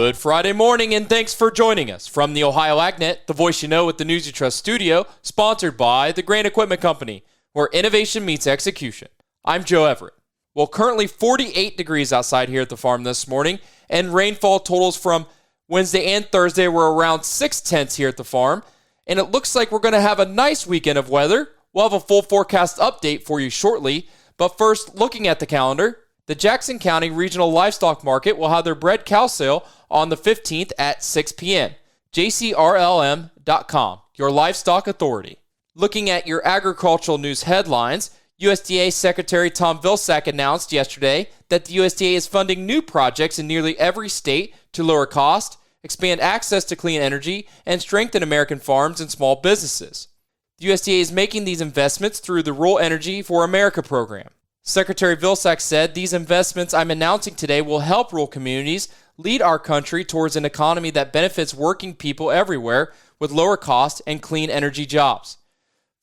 Good Friday morning, and thanks for joining us from the Ohio AgNet, the voice you know with the News You Trust studio, sponsored by the Grain Equipment Company, where innovation meets execution. I'm Joe Everett. Well, currently 48 degrees outside here at the farm this morning, and rainfall totals from Wednesday and Thursday were around 0.6 here at the farm, and it looks like we're going to have a nice weekend of weather. We'll have a full forecast update for you shortly, but first, looking at the calendar, the Jackson County Regional Livestock Market will have their bred cow sale on the 15th at 6 p.m. JCRLM.com, your livestock authority. Looking at your agricultural news headlines, USDA Secretary Tom Vilsack announced yesterday that the USDA is funding new projects in nearly every state to lower cost, expand access to clean energy, and strengthen American farms and small businesses. The USDA is making these investments through the Rural Energy for America program. Secretary Vilsack said, "These investments I'm announcing today will help rural communities lead our country towards an economy that benefits working people everywhere with lower cost and clean energy jobs."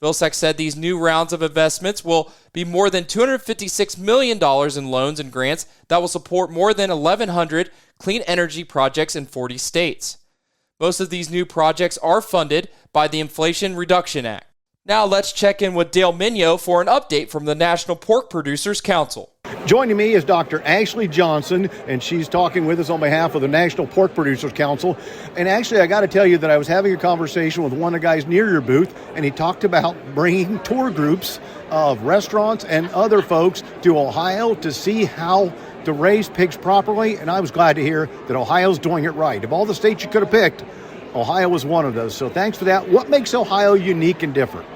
Vilsack said these new rounds of investments will be more than $256 million in loans and grants that will support more than 1,100 clean energy projects in 40 states. Most of these new projects are funded by the Inflation Reduction Act. Now let's check in with Dale Minyo for an update from the National Pork Producers Council. Joining me is Dr. Ashley Johnson, and she's talking with us on behalf of the National Pork Producers Council. And actually, I got to tell you that I was having a conversation with one of the guys near your booth, and he talked about bringing tour groups of restaurants and other folks to Ohio to see how to raise pigs properly. And I was glad to hear that Ohio's doing it right. Of all the states you could have picked, Ohio was one of those. So thanks for that. What makes Ohio unique and different?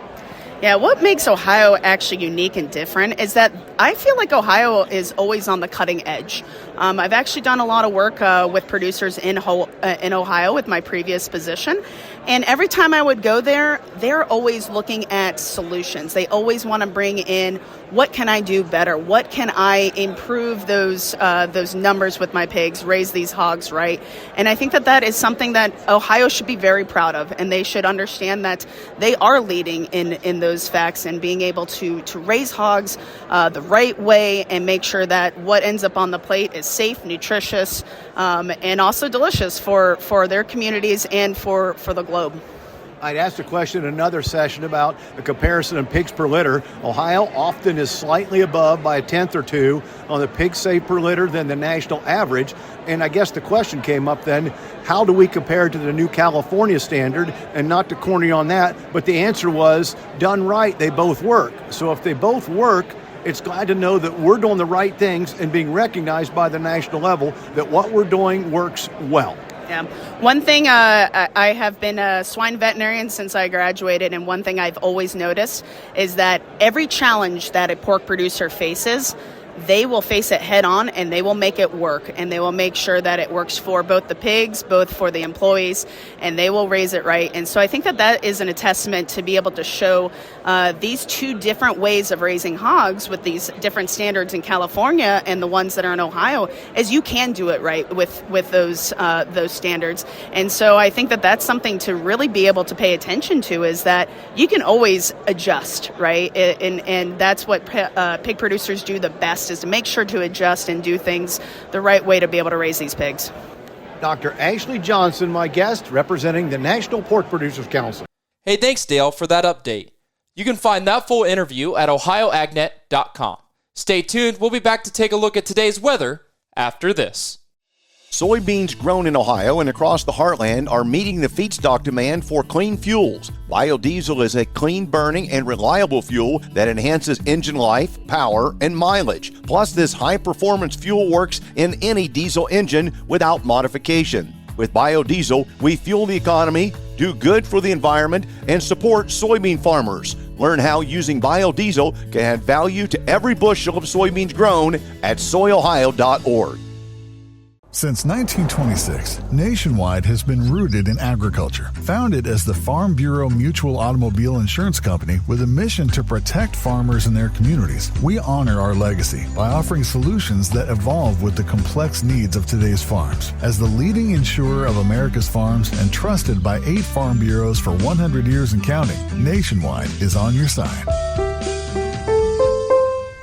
Yeah, what makes Ohio actually unique and different is that I feel like Ohio is always on the cutting edge. I've actually done a lot of work with producers in Ohio with my previous position. And every time I would go there, they're always looking at solutions. They always want to bring in, what can I do better? What can I improve those numbers with my pigs, raise these hogs right? And I think that that is something that Ohio should be very proud of. And they should understand that they are leading in those facts and being able to raise hogs the right way and make sure that what ends up on the plate is safe, nutritious, and also delicious for their communities and for the globe. I'd asked a question in another session about a comparison in pigs per litter. Ohio often is slightly above by a tenth or two on the pigs saved per litter than the national average. And I guess the question came up then, how do we compare to the new California standard? And not to corner you on that, but the answer was, done right, they both work. So if they both work, it's glad to know that we're doing the right things and being recognized by the national level that what we're doing works well. Yeah. One thing, I have been a swine veterinarian since I graduated, and one thing I've always noticed is that every challenge that a pork producer faces, they will face it head on and they will make it work, and they will make sure that it works for both the pigs, both for the employees, and they will raise it right. And so I think that that is a testament to be able to show these two different ways of raising hogs with these different standards in California and the ones that are in Ohio, as you can do it right with those standards. And so I think that that's something to really be able to pay attention to, is that you can always adjust, right? And that's what pig producers do the best, is to make sure to adjust and do things the right way to be able to raise these pigs. Dr. Ashley Johnson, my guest, representing the National Pork Producers Council. Hey, thanks, Dale, for that update. You can find that full interview at ohioagnet.com. Stay tuned. We'll be back to take a look at today's weather after this. Soybeans grown in Ohio and across the heartland are meeting the feedstock demand for clean fuels. Biodiesel is a clean-burning and reliable fuel that enhances engine life, power, and mileage. Plus, this high-performance fuel works in any diesel engine without modification. With biodiesel, we fuel the economy, do good for the environment, and support soybean farmers. Learn how using biodiesel can add value to every bushel of soybeans grown at soyohio.org. Since 1926, Nationwide has been rooted in agriculture. Founded as the Farm Bureau Mutual Automobile Insurance Company with a mission to protect farmers and their communities, we honor our legacy by offering solutions that evolve with the complex needs of today's farms. As the leading insurer of America's farms and trusted by 8 farm bureaus for 100 years and counting, Nationwide is on your side.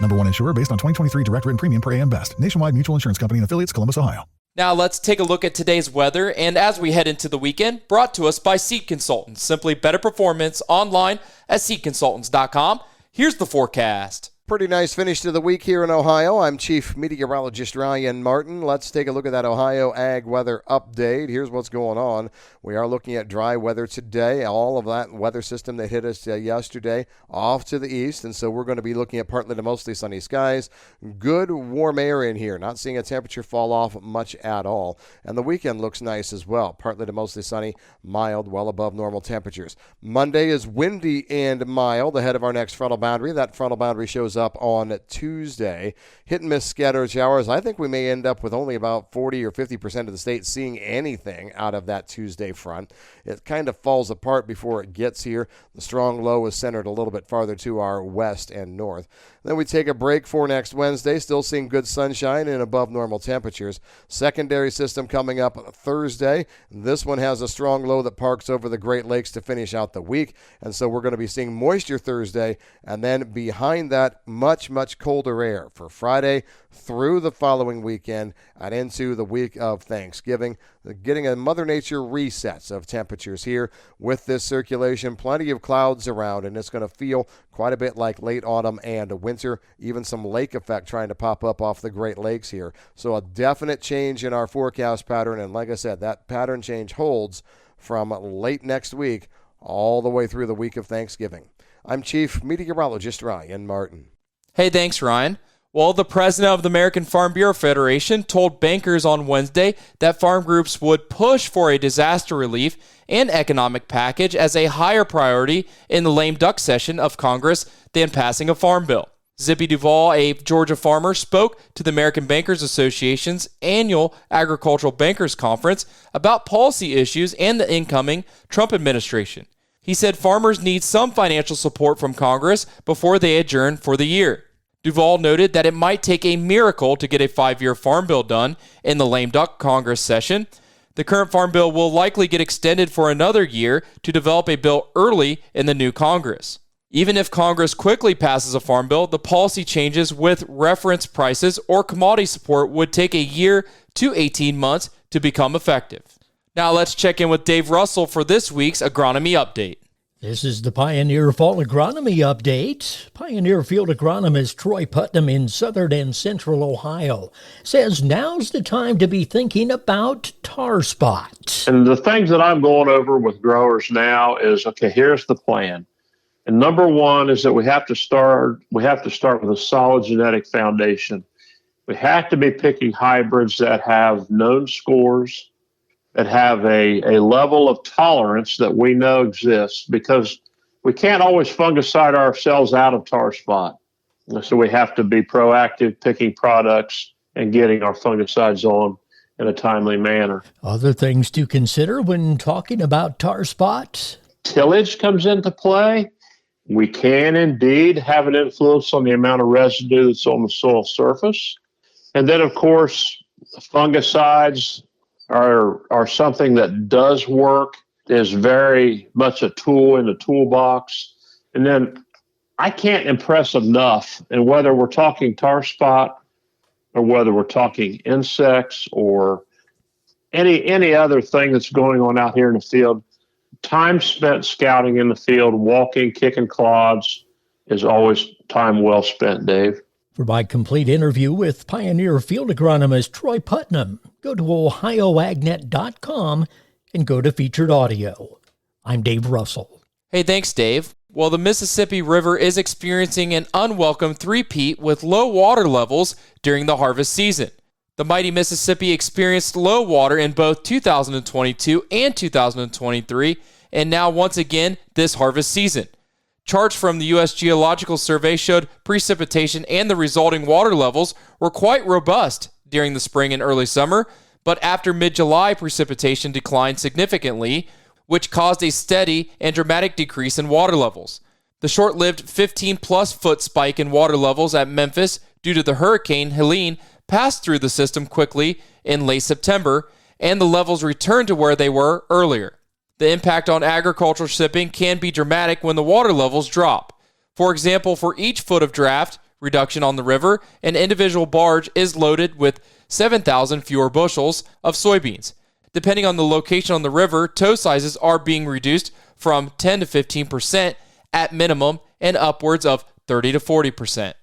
Number 1 insurer based on 2023 direct written premium per AM Best. Nationwide Mutual Insurance Company and affiliates, Columbus, Ohio. Now let's take a look at today's weather, and as we head into the weekend, brought to us by Seat Consultants. Simply better performance online at seatconsultants.com. Here's the forecast. Pretty nice finish to the week here in Ohio. I'm Chief Meteorologist Ryan Martin. Let's take a look at that Ohio Ag weather update. Here's what's going on. We are looking at dry weather today. All of that weather system that hit us yesterday off to the east, and so we're going to be looking at partly to mostly sunny skies. Good warm air in here. Not seeing a temperature fall off much at all. And the weekend looks nice as well. Partly to mostly sunny, mild, well above normal temperatures. Monday is windy and mild ahead of our next frontal boundary. That frontal boundary shows up on Tuesday. Hit and miss scattered showers. I think we may end up with only about 40 or 50% of the state seeing anything out of that Tuesday front. It kind of falls apart before it gets here. The strong low is centered a little bit farther to our west and north. Then we take a break for next Wednesday. Still seeing good sunshine and above normal temperatures. Secondary system coming up Thursday. This one has a strong low that parks over the Great Lakes to finish out the week. And so we're going to be seeing moisture Thursday. And then behind that, much, much colder air for Friday through the following weekend and into the week of Thanksgiving. Getting a Mother Nature resets of temperatures here with this circulation. Plenty of clouds around, and it's going to feel quite a bit like late autumn and winter. Even some lake effect trying to pop up off the Great Lakes here. So a definite change in our forecast pattern, and like I said, that pattern change holds from late next week all the way through the week of Thanksgiving. I'm Chief Meteorologist Ryan Martin. Hey, thanks, Ryan. Well, the president of the American Farm Bureau Federation told bankers on Wednesday that farm groups would push for a disaster relief and economic package as a higher priority in the lame duck session of Congress than passing a farm bill. Zippy Duvall, a Georgia farmer, spoke to the American Bankers Association's annual Agricultural Bankers Conference about policy issues and the incoming Trump administration. He said farmers need some financial support from Congress before they adjourn for the year. Duvall noted that it might take a miracle to get a 5-year farm bill done in the lame duck Congress session. The current farm bill will likely get extended for another year to develop a bill early in the new Congress. Even if Congress quickly passes a farm bill, the policy changes with reference prices or commodity support would take a year to 18 months to become effective. Now let's check in with Dave Russell for this week's Agronomy Update. This is the Pioneer Fall Agronomy Update. Pioneer Field Agronomist Troy Putnam in southern and central Ohio says now's the time to be thinking about tar spot. And the things that I'm going over with growers now is, okay, here's the plan. And number one is that we have to start with a solid genetic foundation. We have to be picking hybrids that have known scores, that have a level of tolerance that we know exists, because we can't always fungicide ourselves out of tar spot. So we have to be proactive, picking products and getting our fungicides on in a timely manner. Other things to consider when talking about tar spot? Tillage comes into play. We can indeed have an influence on the amount of residue that's on the soil surface. And then, of course, fungicides are something that does work, is very much a tool in the toolbox. And then I can't impress enough, and whether we're talking tar spot or whether we're talking insects or any other thing that's going on out here in the field, time spent scouting in the field, walking, kicking clods is always time well spent, Dave. For my complete interview with Pioneer Field Agronomist Troy Putnam, go to ohioagnet.com and go to featured audio. I'm Dave Russell. Hey, thanks, Dave. Well, the Mississippi River is experiencing an unwelcome three-peat with low water levels during the harvest season. The mighty Mississippi experienced low water in both 2022 and 2023, and now once again this harvest season. Charts from the U.S. Geological Survey showed precipitation and the resulting water levels were quite robust during the spring and early summer, but after mid-July, precipitation declined significantly, which caused a steady and dramatic decrease in water levels. The short-lived 15-plus foot spike in water levels at Memphis due to the Hurricane Helene passed through the system quickly in late September, and the levels returned to where they were earlier. The impact on agricultural shipping can be dramatic when the water levels drop. For example, for each foot of draft reduction on the river, an individual barge is loaded with 7,000 fewer bushels of soybeans. Depending on the location on the river, tow sizes are being reduced from 10 to 15% at minimum and upwards of 30 to 40%.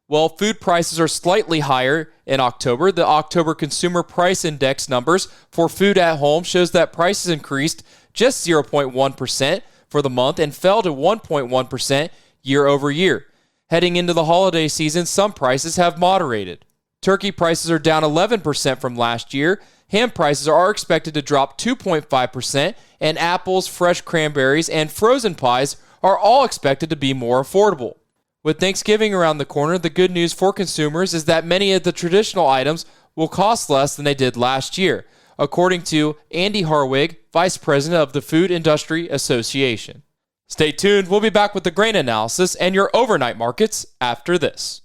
Well, food prices are slightly higher in October. The October Consumer Price Index numbers for food at home shows that prices increased just 0.1% for the month and fell to 1.1% year over year. Heading into the holiday season, some prices have moderated. Turkey prices are down 11% from last year. Ham prices are expected to drop 2.5%, and apples, fresh cranberries, and frozen pies are all expected to be more affordable. With Thanksgiving around the corner, the good news for consumers is that many of the traditional items will cost less than they did last year, according to Andy Harwig, Vice President of the Food Industry Association. Stay tuned. We'll be back with the grain analysis and your overnight markets after this.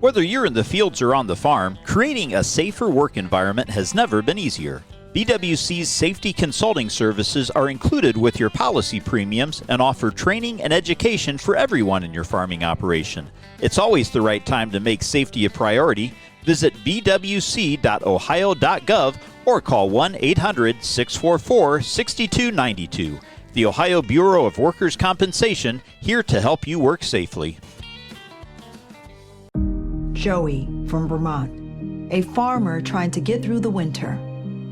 Whether you're in the fields or on the farm, creating a safer work environment has never been easier. BWC's safety consulting services are included with your policy premiums and offer training and education for everyone in your farming operation. It's always the right time to make safety a priority. Visit bwc.ohio.gov or call 1-800-644-6292. The Ohio Bureau of Workers' Compensation, here to help you work safely. Joey from Vermont, a farmer trying to get through the winter.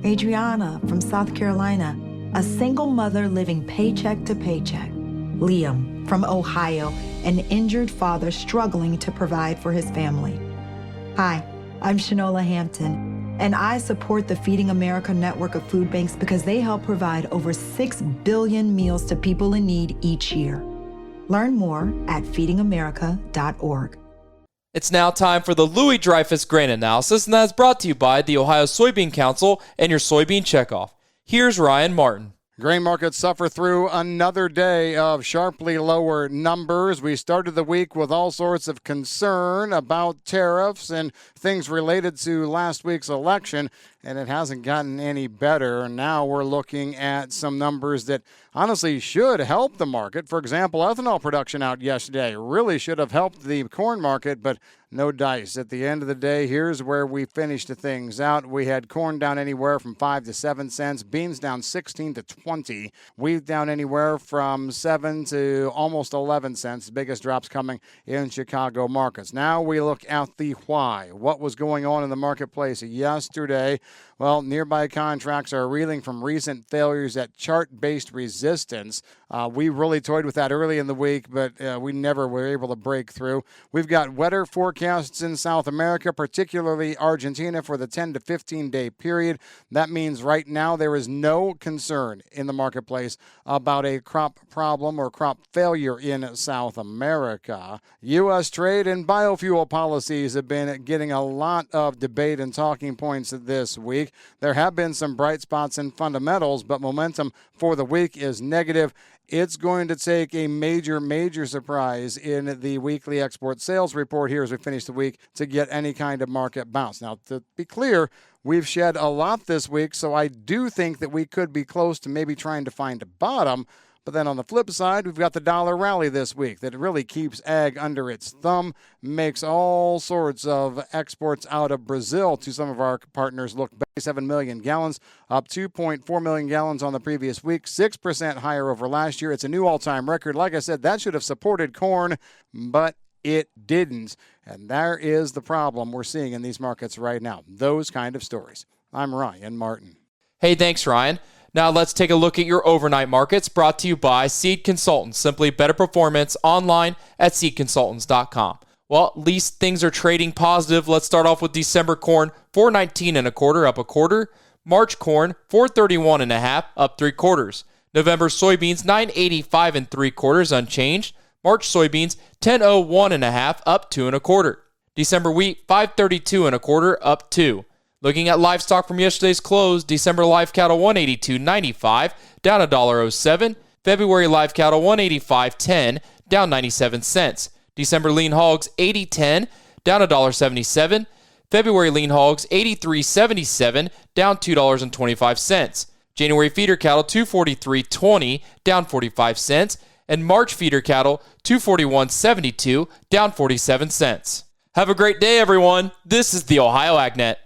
Adriana from South Carolina, a single mother living paycheck to paycheck. Liam from Ohio, an injured father struggling to provide for his family. Hi, I'm Shanola Hampton, and I support the Feeding America network of food banks because they help provide over 6 billion meals to people in need each year. Learn more at feedingamerica.org. It's now time for the Louis Dreyfus Grain Analysis, and that is brought to you by the Ohio Soybean Council and your Soybean Checkoff. Here's Ryan Martin. Grain markets suffer through another day of sharply lower numbers. We started the week with all sorts of concern about tariffs and things related to last week's election, and it hasn't gotten any better. Now we're looking at some numbers that honestly should help the market. For example, ethanol production out yesterday really should have helped the corn market, but no dice. At the end of the day, here's where we finished things out. We had corn down anywhere from 5 to 7 cents, beans down 16 to 20, wheat down anywhere from 7 to almost 11 cents. The biggest drops coming in Chicago markets. Now we look at the why. What was going on in the marketplace yesterday? Well, nearby contracts are reeling from recent failures at chart-based resistance. We really toyed with that early in the week, but we never were able to break through. We've got wetter forecasts in South America, particularly Argentina, for the 10 to 15-day period. That means right now there is no concern in the marketplace about a crop problem or crop failure in South America. U.S. trade and biofuel policies have been getting a lot of debate and talking points this week. There have been some bright spots in fundamentals, but momentum for the week is negative. It's going to take a major surprise in the weekly export sales report here as we finish the week to get any kind of market bounce. Now, to be clear, we've shed a lot this week, so I do think that we could be close to maybe trying to find a bottom. But then on the flip side, we've got the dollar rally this week that really keeps ag under its thumb, makes all sorts of exports out of Brazil to some of our partners look back. 7 million gallons, up 2.4 million gallons on the previous week, 6% higher over last year. It's a new all-time record. Like I said, that should have supported corn, but it didn't. And there is the problem we're seeing in these markets right now. Those kind of stories. I'm Ryan Martin. Hey, thanks, Ryan. Now let's take a look at your overnight markets, brought to you by Seed Consultants. Simply better performance online at seedconsultants.com. Well, at least things are trading positive. Let's start off with December corn, $4.19 1/4, up 1/4. March corn, $4.31 1/2, up 3/4. November soybeans, $9.85 3/4, unchanged. March soybeans, $10.01 1/2, up 2 1/4. December wheat, $5.32 1/4, up 2. Looking at livestock from yesterday's close, December live cattle $182.95, down $1.07. February live cattle $185.10, down 97 cents. December lean hogs $80.10, down $1.77. February lean hogs $83.77, down $2.25. January feeder cattle $243.20, down 45 cents. and March feeder cattle $241.72, down 47 cents. Have a great day, everyone. This is the Ohio AgNet.